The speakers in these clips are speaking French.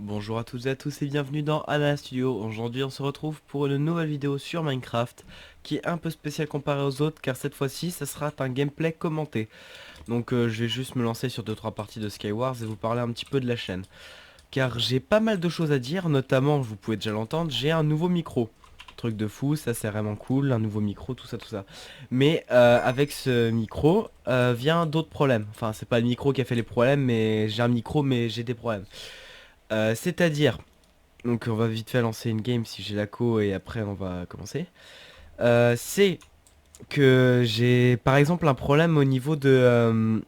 Bonjour à toutes et à tous et bienvenue dans Anna Studio. Aujourd'hui on se retrouve pour une nouvelle vidéo sur Minecraft qui est un peu spéciale comparée aux autres car cette fois-ci ça sera un gameplay commenté. Donc je vais juste me lancer sur 2-3 parties de Skywars et vous parler un petit peu de la chaîne. Car j'ai pas mal de choses à dire, notamment, vous pouvez déjà l'entendre, j'ai un nouveau micro. Truc de fou, ça c'est vraiment cool, un nouveau micro, tout ça, tout ça. Mais avec ce micro vient d'autres problèmes. Enfin c'est pas le micro qui a fait les problèmes mais j'ai un micro mais j'ai des problèmes. C'est-à-dire, donc on va vite fait lancer une game si j'ai la co et après on va commencer. C'est que j'ai par exemple un problème au niveau de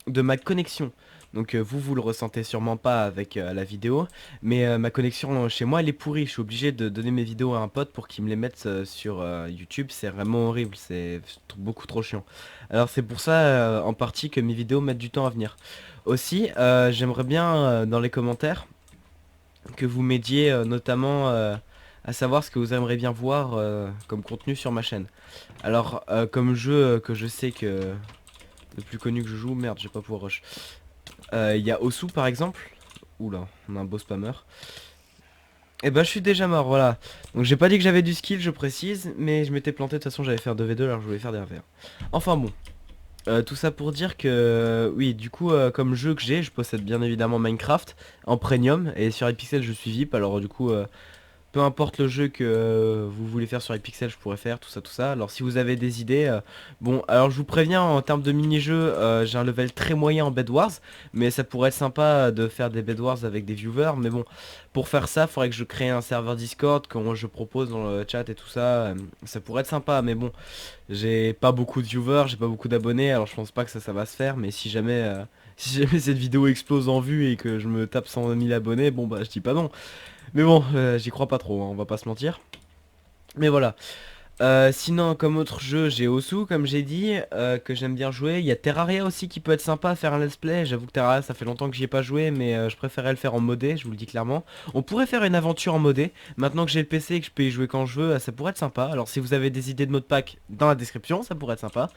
ma connexion. Donc vous le ressentez sûrement pas avec la vidéo, mais ma connexion chez moi elle est pourrie. Je suis obligé de donner mes vidéos à un pote pour qu'il me les mette sur YouTube. C'est vraiment horrible, c'est beaucoup trop chiant. Alors c'est pour ça en partie que mes vidéos mettent du temps à venir. Aussi, j'aimerais bien dans les commentaires que vous m'aidiez notamment à savoir ce que vous aimeriez bien voir comme contenu sur ma chaîne. Alors comme jeu que je sais que le plus connu que je joue, merde j'ai pas pouvoir rush. Il y a Osu par exemple. Oula, on a un beau spammer. Et bah je suis déjà mort, voilà. Donc j'ai pas dit que j'avais du skill, je précise, mais je m'étais planté, de toute façon j'allais faire 2v2 alors je voulais faire des 1v1. Enfin bon, tout ça pour dire que oui, du coup comme jeu que j'ai, je possède bien évidemment Minecraft en premium et sur Hypixel je suis VIP, alors du coup peu importe le jeu que vous voulez faire sur Hypixel, je pourrais faire tout ça, tout ça. Alors si vous avez des idées, bon, alors je vous préviens en termes de mini-jeu, j'ai un level très moyen en Bed Wars, mais ça pourrait être sympa de faire des Bed Wars avec des viewers. Mais bon, pour faire ça, il faudrait que je crée un serveur Discord, que je propose dans le chat et tout ça. Ça pourrait être sympa, mais bon, j'ai pas beaucoup de viewers, j'ai pas beaucoup d'abonnés, alors je pense pas que ça va se faire. Mais si jamais, si jamais cette vidéo explose en vue et que je me tape 100 000 abonnés, bon bah je dis pas non. Mais bon, j'y crois pas trop, hein, on va pas se mentir. Mais voilà. Sinon, comme autre jeu, j'ai Osu, comme j'ai dit, que j'aime bien jouer. Il y a Terraria aussi qui peut être sympa à faire un let's play. J'avoue que Terraria, ça fait longtemps que j'y ai pas joué, mais je préférais le faire en modé, je vous le dis clairement. On pourrait faire une aventure en modé. Maintenant que j'ai le PC et que je peux y jouer quand je veux, ça pourrait être sympa. Alors si vous avez des idées de mode pack dans la description, ça pourrait être sympa.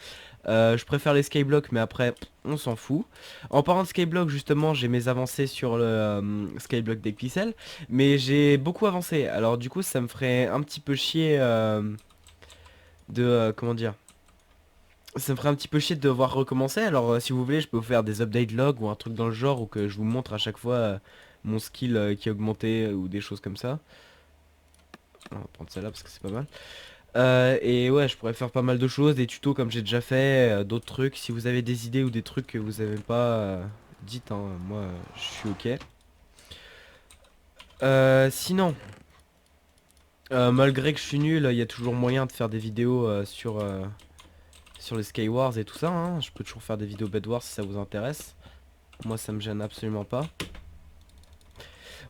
Je préfère les Skyblock, mais après, on s'en fout. En parlant de Skyblock, justement, j'ai mes avancées sur le Skyblock Deck Pixel, mais j'ai beaucoup avancé. Alors du coup, ça me ferait un petit peu chier comment dire, ça me ferait un petit peu chier de devoir recommencer. Alors si vous voulez, je peux vous faire des update logs ou un truc dans le genre, ou que je vous montre à chaque fois mon skill qui a augmenté ou des choses comme ça. On va prendre celle-là parce que c'est pas mal. Et ouais, je pourrais faire pas mal de choses, des tutos comme j'ai déjà fait, d'autres trucs. Si vous avez des idées ou des trucs que vous avez pas, dites, hein, moi je suis ok. Sinon, malgré que je suis nul, il y a toujours moyen de faire des vidéos sur les Skywars et tout ça, hein. Je peux toujours faire des vidéos Bed Wars si ça vous intéresse. Moi ça me gêne absolument pas.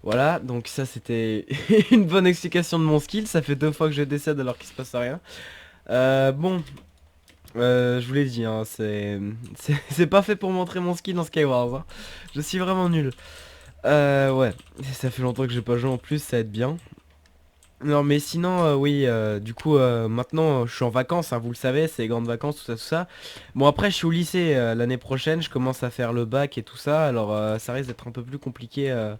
Voilà, donc ça c'était une bonne explication de mon skill. Ça fait 2 fois que je décède alors qu'il se passe rien. Bon, je vous l'ai dit, hein, c'est pas fait pour montrer mon skill dans Skywars, hein. Je suis vraiment nul. Ouais, ça fait longtemps que j'ai pas joué en plus, ça aide bien. Non mais sinon oui du coup maintenant je suis en vacances, hein, vous le savez, c'est les grandes vacances, tout ça tout ça. Bon après je suis au lycée l'année prochaine, je commence à faire le bac et tout ça, alors ça risque d'être un peu plus compliqué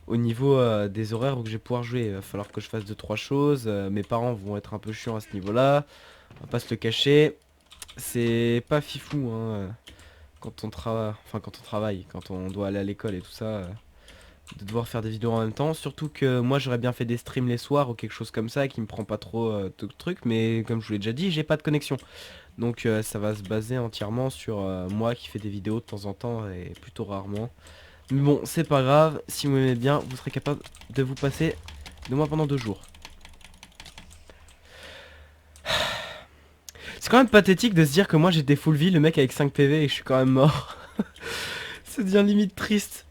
au niveau des horaires où je vais pouvoir jouer. Il va falloir que je fasse 2-3 choses, mes parents vont être un peu chiants à ce niveau là, on va pas se le cacher. C'est pas fifou hein, quand on travaille, enfin quand on travaille, quand on doit aller à l'école et tout ça. De devoir faire des vidéos en même temps, surtout que moi j'aurais bien fait des streams les soirs ou quelque chose comme ça qui me prend pas trop de trucs, mais comme je vous l'ai déjà dit, j'ai pas de connexion. Donc ça va se baser entièrement sur moi qui fais des vidéos de temps en temps et plutôt rarement. Mais bon, c'est pas grave, si vous m'aimez bien, vous serez capable de vous passer de moi pendant 2 jours. C'est quand même pathétique de se dire que moi j'étais full vie, le mec avec 5 PV et je suis quand même mort. Ça devient limite triste.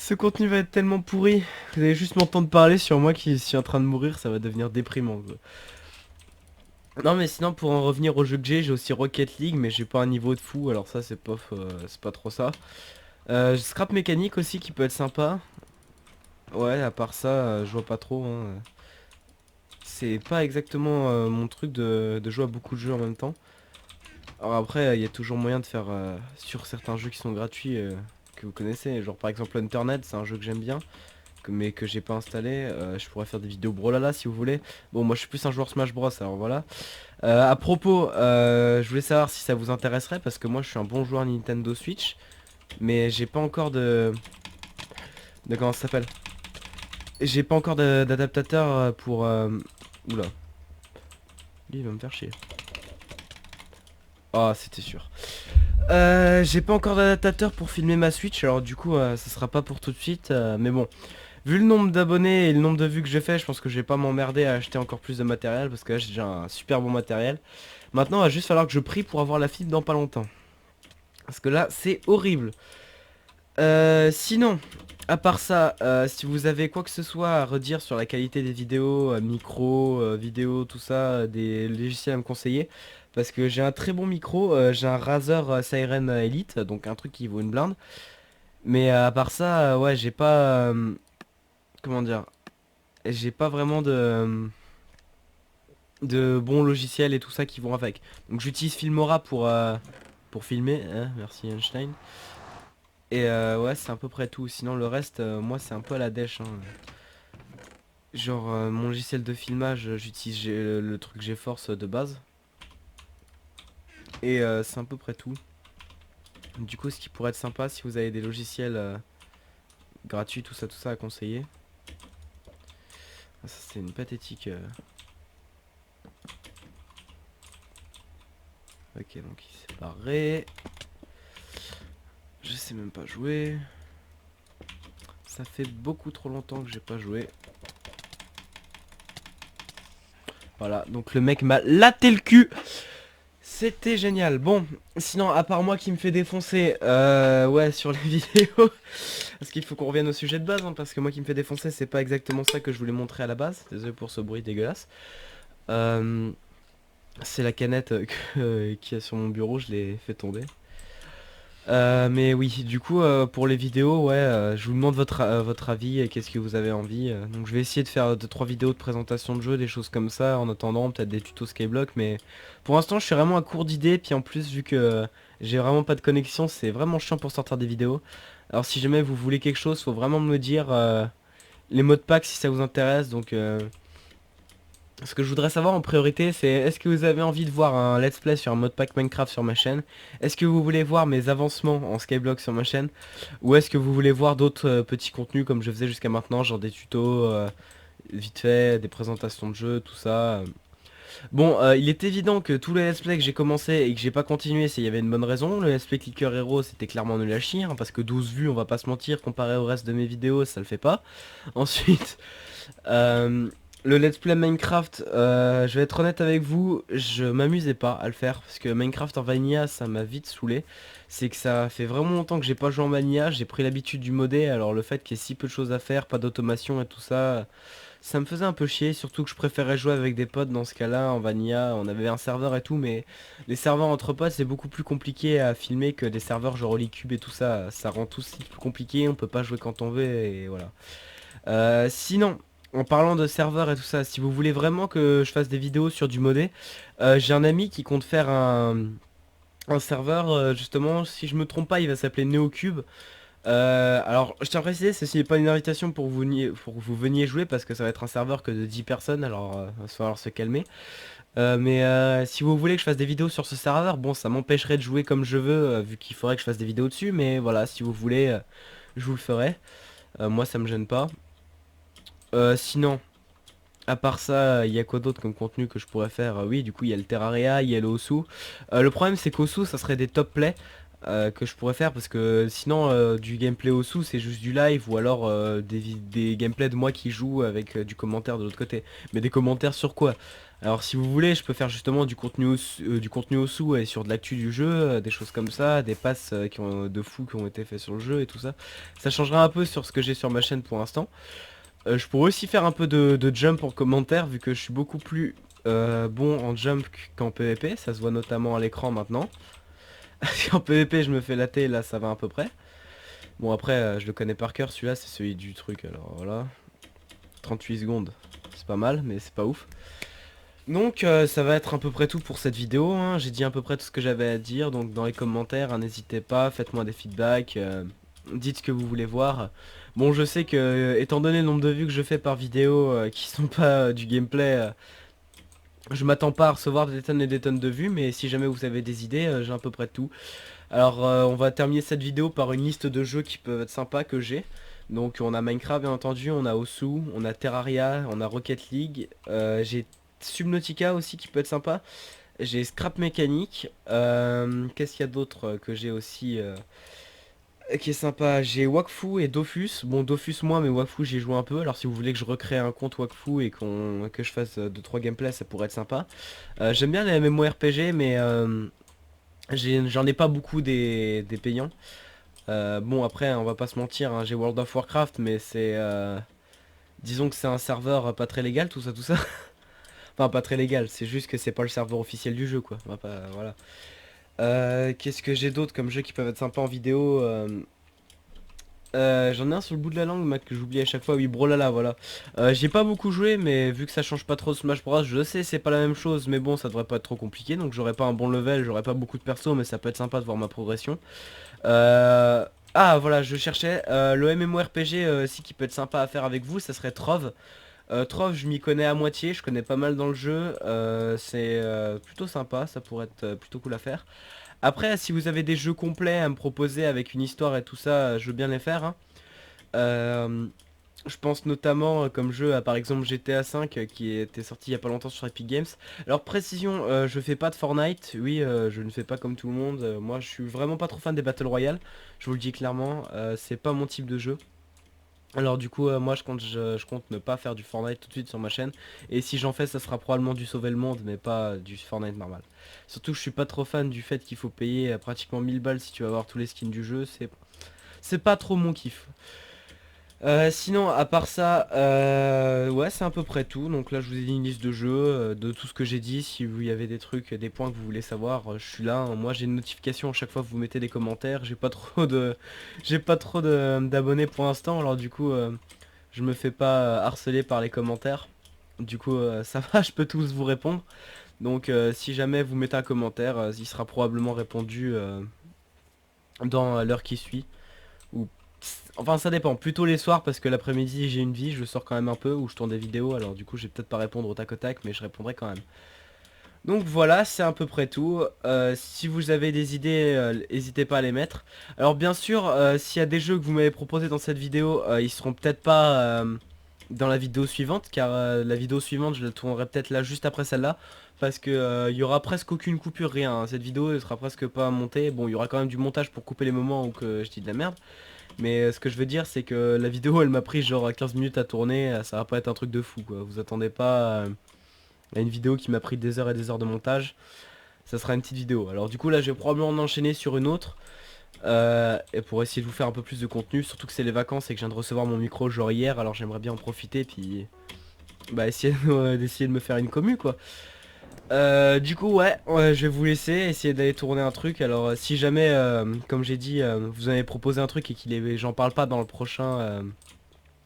Ce contenu va être tellement pourri. Vous allez juste m'entendre parler sur moi qui suis en train de mourir, ça va devenir déprimant, quoi. Non mais sinon pour en revenir au jeu que j'ai aussi Rocket League mais j'ai pas un niveau de fou alors ça c'est pas trop ça. J'ai Scrap mécanique aussi qui peut être sympa. Ouais à part ça je vois pas trop hein. C'est pas exactement mon truc de jouer à beaucoup de jeux en même temps. Alors après il y a toujours moyen de faire sur certains jeux qui sont gratuits que vous connaissez, genre par exemple Internet, c'est un jeu que j'aime bien, mais que j'ai pas installé. Je pourrais faire des vidéos Brawlhalla si vous voulez. Bon, moi je suis plus un joueur Smash Bros, alors voilà. À propos, je voulais savoir si ça vous intéresserait, parce que moi je suis un bon joueur Nintendo Switch, mais j'ai pas encore de comment ça s'appelle. J'ai pas encore d'adaptateur pour... Oula. Lui il va me faire chier. Oh, c'était sûr. J'ai pas encore d'adaptateur pour filmer ma Switch, alors du coup ça sera pas pour tout de suite, mais bon. Vu le nombre d'abonnés et le nombre de vues que j'ai fait, je pense que je vais pas m'emmerder à acheter encore plus de matériel, parce que là j'ai déjà un super bon matériel. Maintenant il va juste falloir que je prie pour avoir la fibre dans pas longtemps. Parce que là c'est horrible. Sinon, à part ça, si vous avez quoi que ce soit à redire sur la qualité des vidéos, micro, vidéo, tout ça, des logiciels à me conseiller, parce que j'ai un très bon micro, j'ai un Razer Siren Elite, donc un truc qui vaut une blinde. Mais à part ça, ouais, j'ai pas, comment dire, j'ai pas vraiment de bons logiciels et tout ça qui vont avec. Donc j'utilise Filmora pour filmer, hein, merci Einstein. Et ouais, c'est à peu près tout. Sinon le reste, moi c'est un peu à la dèche, hein. Genre mon logiciel de filmage, j'utilise le truc GeForce de base. Et c'est à peu près tout. Du coup, ce qui pourrait être sympa si vous avez des logiciels gratuits, tout ça à conseiller. Ah, ça c'est une pathétique. Ok, donc il s'est barré. Je sais même pas jouer. Ça fait beaucoup trop longtemps que j'ai pas joué. Voilà, donc le mec m'a laté le cul. C'était génial. Bon, sinon, à part moi qui me fait défoncer, ouais, sur les vidéos, parce qu'il faut qu'on revienne au sujet de base, hein, parce que moi qui me fait défoncer, c'est pas exactement ça que je voulais montrer à la base. Désolé pour ce bruit dégueulasse. C'est la canette qui est sur mon bureau, je l'ai fait tomber. Mais oui, du coup, pour les vidéos, ouais, je vous demande votre avis et qu'est-ce que vous avez envie. Donc je vais essayer de faire 2-3 vidéos de présentation de jeu, des choses comme ça, en attendant peut-être des tutos Skyblock, mais pour l'instant je suis vraiment à court d'idées, puis en plus vu que j'ai vraiment pas de connexion, c'est vraiment chiant pour sortir des vidéos. Alors si jamais vous voulez quelque chose, faut vraiment me dire les mots de pack si ça vous intéresse, donc... Ce que je voudrais savoir en priorité, c'est est-ce que vous avez envie de voir un let's play sur un modpack Minecraft sur ma chaîne? Est-ce que vous voulez voir mes avancements en Skyblock sur ma chaîne? Ou est-ce que vous voulez voir d'autres petits contenus comme je faisais jusqu'à maintenant, genre des tutos vite fait, des présentations de jeux, tout ça. Bon, il est évident que tous les let's play que j'ai commencé et que j'ai pas continué, c'est il y avait une bonne raison. Le let's play Clicker Hero, c'était clairement nul à chier, hein, parce que 12 vues, on va pas se mentir, comparé au reste de mes vidéos, ça le fait pas. Ensuite... le let's play Minecraft, je vais être honnête avec vous, je m'amusais pas à le faire parce que Minecraft en vanilla ça m'a vite saoulé. C'est que ça fait vraiment longtemps que j'ai pas joué en vanilla, j'ai pris l'habitude du modé, alors le fait qu'il y ait si peu de choses à faire, pas d'automation et tout ça, ça me faisait un peu chier, surtout que je préférais jouer avec des potes dans ce cas-là, en vanilla, on avait un serveur et tout, mais les serveurs entre potes c'est beaucoup plus compliqué à filmer que des serveurs genre Holycube et tout ça, ça rend tout si plus compliqué, on peut pas jouer quand on veut et voilà. Sinon, en parlant de serveurs et tout ça, si vous voulez vraiment que je fasse des vidéos sur du modé, j'ai un ami qui compte faire un serveur, justement, si je me trompe pas, il va s'appeler NeoCube. Alors, je tiens à préciser, ceci n'est pas une invitation pour pour que vous veniez jouer, parce que ça va être un serveur que de 10 personnes, alors il va falloir se calmer. Mais si vous voulez que je fasse des vidéos sur ce serveur, bon, ça m'empêcherait de jouer comme je veux, vu qu'il faudrait que je fasse des vidéos dessus, mais voilà, si vous voulez, je vous le ferai. Moi, ça me gêne pas. Sinon, à part ça, il y a quoi d'autre comme contenu que je pourrais faire? Oui, du coup, il y a le Terraria, il y a le Osu. Le problème, c'est qu'Osu, ça serait des top plays que je pourrais faire parce que sinon, du gameplay Osu, c'est juste du live ou alors des gameplays de moi qui joue avec du commentaire de l'autre côté. Mais des commentaires sur quoi? Alors, si vous voulez, je peux faire justement du contenu Osu et sur de l'actu du jeu, des choses comme ça, des passes de fous qui ont été faits sur le jeu et tout ça. Ça changera un peu sur ce que j'ai sur ma chaîne pour l'instant. Je pourrais aussi faire un peu de jump en commentaire vu que je suis beaucoup plus bon en jump qu'en PvP, ça se voit notamment à l'écran maintenant. En PvP je me fais latter, là ça va à peu près. Bon après je le connais par cœur, celui-là c'est celui du truc, alors voilà. 38 secondes, c'est pas mal mais c'est pas ouf. Donc ça va être à peu près tout pour cette vidéo, hein. J'ai dit à peu près tout ce que j'avais à dire, donc dans les commentaires, hein, n'hésitez pas, faites-moi des feedbacks. dites ce que vous voulez voir. Bon, je sais que étant donné le nombre de vues que je fais par vidéo qui sont pas du gameplay, je m'attends pas à recevoir des tonnes et des tonnes de vues, mais si jamais vous avez des idées, j'ai à peu près tout. Alors on va terminer cette vidéo par une liste de jeux qui peuvent être sympas que j'ai. Donc on a Minecraft bien entendu, on a Osu, on a Terraria, on a Rocket League, j'ai Subnautica aussi qui peut être sympa. J'ai Scrap Mécanique, qu'est-ce qu'il y a d'autre que j'ai aussi qui est sympa? J'ai Wakfu et Dofus. Bon, Dofus moins, mais Wakfu j'y joue un peu. Alors si vous voulez que je recrée un compte Wakfu et que je fasse 2-3 gameplays, ça pourrait être sympa. J'aime bien les MMORPG, mais j'en ai pas beaucoup des payants. Bon après on va pas se mentir, hein, j'ai World of Warcraft mais c'est disons que c'est un serveur pas très légal tout ça tout ça. Enfin pas très légal, c'est juste que c'est pas le serveur officiel du jeu quoi. On va pas, voilà. Qu'est-ce que j'ai d'autre comme jeux qui peuvent être sympas en vidéo j'en ai un sur le bout de la langue que j'oublie à chaque fois, oui Brawlhalla voilà. J'y ai pas beaucoup joué mais vu que ça change pas trop de Smash Bros, je sais c'est pas la même chose mais bon ça devrait pas être trop compliqué donc j'aurai pas un bon level, j'aurai pas beaucoup de persos mais ça peut être sympa de voir ma progression. Euh, Ah voilà, je cherchais le MMORPG aussi qui peut être sympa à faire avec vous, ça serait Trove. Trove, je m'y connais à moitié, je connais pas mal dans le jeu, c'est plutôt sympa, ça pourrait être plutôt cool à faire. Après, si vous avez des jeux complets à me proposer avec une histoire et tout ça, je veux bien les faire, hein. Euh, je pense notamment comme jeu à par exemple GTA V qui était sorti il y a pas longtemps sur Epic Games. Alors précision, je fais pas de Fortnite, oui je ne fais pas comme tout le monde, moi je suis vraiment pas trop fan des Battle Royale, je vous le dis clairement, c'est pas mon type de jeu. Alors du coup moi je compte ne pas faire du Fortnite tout de suite sur ma chaîne. Et si j'en fais ça sera probablement du sauver le monde mais pas du Fortnite normal. Surtout que je suis pas trop fan du fait qu'il faut payer pratiquement 1000 balles si tu vas avoir tous les skins du jeu, c'est pas trop mon kiff. Sinon, à part ça, ouais, c'est à peu près tout. Donc là, je vous ai dit une liste de jeux, de tout ce que j'ai dit. Si vous y avez des trucs, des points que vous voulez savoir, je suis là, hein. Moi, j'ai une notification à chaque fois que vous mettez des commentaires. J'ai pas trop d'abonnés pour l'instant. Alors du coup, je me fais pas harceler par les commentaires. Du coup, ça va, je peux tous vous répondre. Donc, si jamais vous mettez un commentaire, il sera probablement répondu dans l'heure qui suit. Ou enfin ça dépend, plutôt les soirs parce que l'après-midi j'ai une vie, je sors quand même un peu ou je tourne des vidéos alors du coup je vais peut-être pas répondre au tac au tac mais je répondrai quand même. Donc voilà, c'est à peu près tout. Si vous avez des idées, n'hésitez pas à les mettre. Alors bien sûr, s'il y a des jeux que vous m'avez proposés dans cette vidéo, ils seront peut-être pas dans la vidéo suivante car la vidéo suivante je la tournerai peut-être là juste après celle-là. Parce que il y aura presque aucune coupure, rien, hein. Cette vidéo elle sera presque pas montée. Bon, il y aura quand même du montage pour couper les moments où que je dis de la merde. Mais ce que je veux dire c'est que la vidéo elle m'a pris genre 15 minutes à tourner, ça va pas être un truc de fou quoi. Vous attendez pas à une vidéo qui m'a pris des heures et des heures de montage. Ça sera une petite vidéo. Alors du coup là je vais probablement en enchaîner sur une autre. Et pour essayer de vous faire un peu plus de contenu, surtout que c'est les vacances et que je viens de recevoir mon micro genre hier, alors j'aimerais bien en profiter puis bah essayer d'essayer de me faire une commu quoi. Du coup ouais, je vais vous laisser essayer d'aller tourner un truc. Alors si jamais comme j'ai dit vous avez proposé un truc et j'en parle pas dans le prochain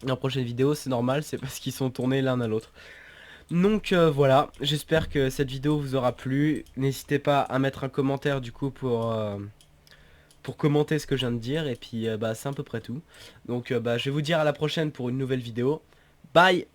dans la prochaine vidéo, c'est normal, c'est parce qu'ils sont tournés l'un à l'autre. Donc voilà, j'espère que cette vidéo vous aura plu. N'hésitez pas à mettre un commentaire du coup pour commenter ce que je viens de dire. Et puis bah c'est à peu près tout. Donc bah je vais vous dire à la prochaine pour une nouvelle vidéo. Bye!